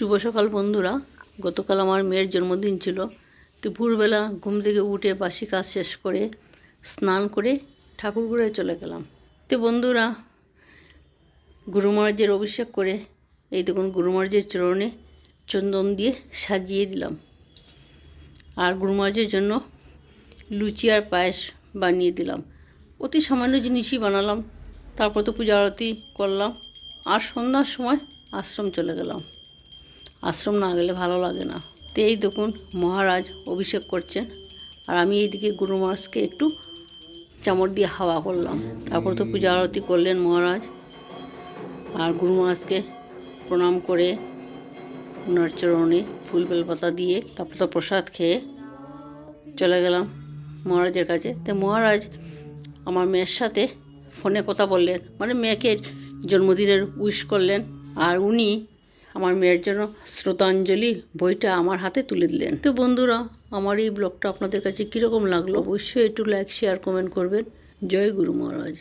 শুভ সকাল বন্ধুরা। গতকাল আমার মেয়ের জন্মদিন ছিল। তো ভোরবেলা ঘুম থেকে উঠে বাসি কাজ শেষ করে স্নান করে ঠাকুরঘরে চলে গেলাম। তো বন্ধুরা, গুরু মহারাজের অভিষেক করে এই দেখুন গুরু মহারাজের চরণে চন্দন দিয়ে সাজিয়ে দিলাম। আর গুরু মহারাজের জন্য লুচি আর পায়েস বানিয়ে দিলাম। অতি সামান্য জিনিসই বানালাম। তারপর তো পূজা আরতি করলাম আর সন্ধ্যার সময় আশ্রম চলে গেলাম। আশ্রম না গেলে ভালো লাগে না। তো এই দেখুন মহারাজ অভিষেক করছেন আর আমি এইদিকে গুরু মহারাজকে একটু চামড় দিয়ে হাওয়া করলাম। তারপর তো পূজা আরতি করলেন মহারাজ। আর গুরু মহারাজকে প্রণাম করে ওনার চরণে ফুল বেলপাতা দিয়ে তারপর তো প্রসাদ খেয়ে চলে গেলাম মহারাজের কাছে। তো মহারাজ আমার মেয়ের সাথে ফোনে কথা বললেন, মানে মেয়েকে জন্মদিনের উইশ করলেন। আর উনি আমার মেয়ের জন্য শ্রদ্ধাঞ্জলি বইটা আমার হাতে তুলে দিলেন। তো বন্ধুরা, আমার এই ব্লগটা আপনাদের কাছে কীরকম লাগলো অবশ্যই একটু লাইক শেয়ার কমেন্ট করবেন। জয় গুরু মহারাজ।